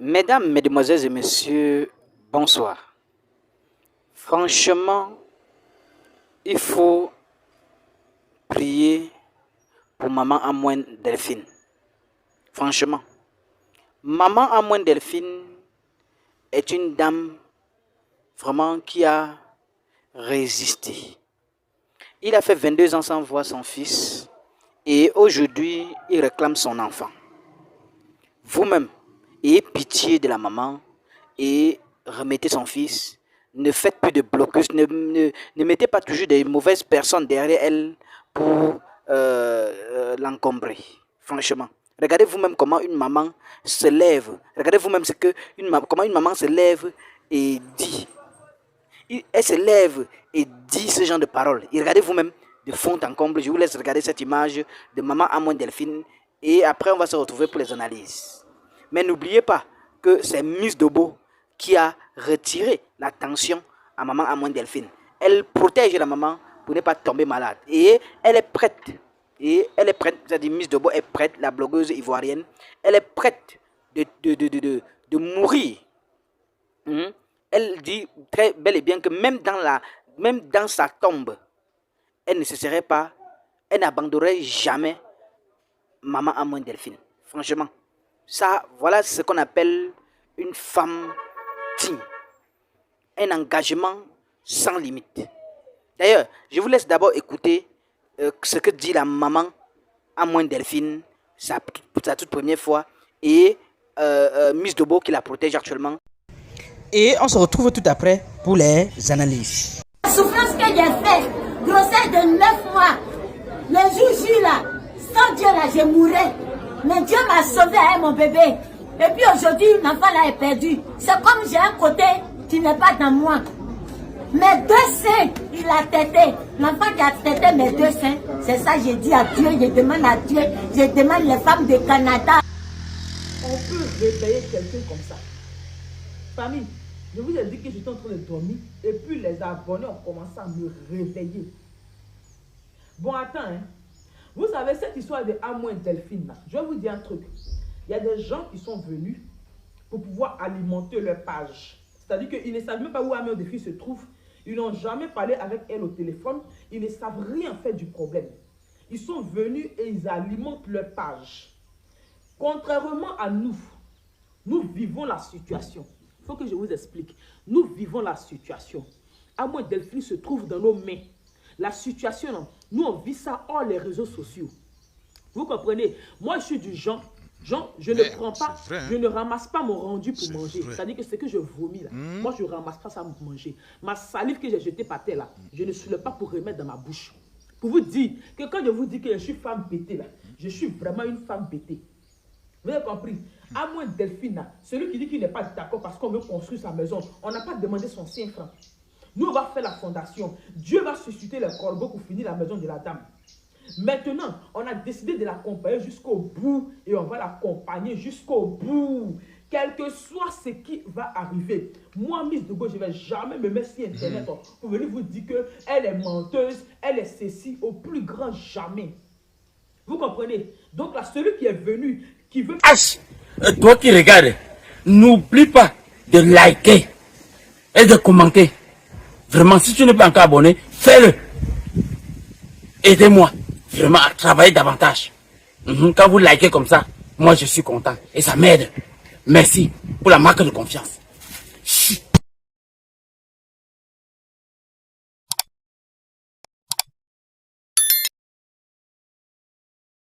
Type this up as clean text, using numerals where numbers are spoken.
Mesdames, Mesdemoiselles et Messieurs, bonsoir. Franchement, il faut prier pour maman Amoine Delphine. Franchement, maman Amoine Delphine est une dame vraiment qui a résisté. Il a fait 22 ans sans voir son fils et aujourd'hui, il réclame son enfant. Vous-même, ayez pitié de la maman et remettez son fils. Ne faites plus de blocus, ne mettez pas toujours des mauvaises personnes derrière elle pour l'encombrer. Franchement, regardez vous-même comment une maman se lève. Regardez vous-même comment une maman se lève et dit. Elle se lève et dit ce genre de paroles. Et regardez vous-même de fond en comble. Je vous laisse regarder cette image de maman Amoine Delphine. Et après, on va se retrouver pour les analyses. Mais n'oubliez pas que c'est Miss Dobo qui a retiré l'attention à maman Amoine Delphine. Elle protège la maman pour ne pas tomber malade. Et elle est prête. C'est-à-dire Miss Dobo est prête, la blogueuse ivoirienne. Elle est prête de mourir. Elle dit très bel et bien que même dans sa tombe, elle ne cesserait pas, elle n'abandonnerait jamais maman Amoine Delphine. Franchement, ça, voilà ce qu'on appelle une femme digne. Un engagement sans limite. D'ailleurs, je vous laisse d'abord écouter ce que dit la maman Amoine Delphine, sa toute première fois, et Miss Dobo qui la protège actuellement. Et on se retrouve tout après pour les analyses. La souffrance que j'ai faite, grossesse de 9 mois, le jour là, sans Dieu là, je mourrais. Mais Dieu m'a sauvé avec mon bébé. Et puis aujourd'hui, l'enfant là est perdu. C'est comme j'ai un côté qui n'est pas dans moi. Mes deux seins, il a tété. L'enfant qui a tété mes deux seins, c'est ça que j'ai dit à Dieu, je demande à Dieu, je demande les femmes du Canada. On peut réveiller quelqu'un comme ça. Famille, je vous ai dit que j'étais en train de dormir et puis les abonnés ont commencé à me réveiller. Bon, attends, hein. Vous savez, cette histoire de Amoine Delphine, là, je vais vous dire un truc. Il y a des gens qui sont venus pour pouvoir alimenter leur page. C'est-à-dire qu'ils ne savent même pas où Amoine Delphine se trouve. Ils n'ont jamais parlé avec elle au téléphone. Ils ne savent rien faire du problème. Ils sont venus et ils alimentent leur page. Contrairement à nous, nous vivons la situation. Il faut que je vous explique. Nous vivons la situation. Amoine Delphine se trouve dans nos mains. La situation, non, nous on vit ça hors les réseaux sociaux. Vous comprenez? Moi, je suis du genre, je ne prends pas, je ne ramasse pas mon rendu pour manger. C'est-à-dire que ce que je vomis là, moi je ne ramasse pas ça pour manger. Ma salive que j'ai jetée par terre là, je ne soulève pas pour remettre dans ma bouche. Pour vous dire que quand je vous dis que je suis femme bêtée là, je suis vraiment une femme bêtée. Vous avez compris? Amoine Delphine là, celui qui dit qu'il n'est pas d'accord parce qu'on veut construire sa maison, on n'a pas demandé son 5 francs. Nous, on va faire la fondation. Dieu va susciter les corbeaux pour finir la maison de la dame. Maintenant, on a décidé de l'accompagner jusqu'au bout et on va l'accompagner jusqu'au bout. Quel que soit ce qui va arriver. Moi, Miss Dobo, je ne vais jamais me mettre sur Internet pour venir vous dire qu'elle est menteuse, elle est ceci, au plus grand jamais. Vous comprenez? Donc là, celui qui est venu, qui veut... Toi qui regardes, n'oublie pas de liker et de commenter. Vraiment, si tu n'es pas encore abonné, fais-le. Aidez-moi vraiment à travailler davantage. Quand vous likez comme ça, moi je suis content et ça m'aide. Merci pour la marque de confiance.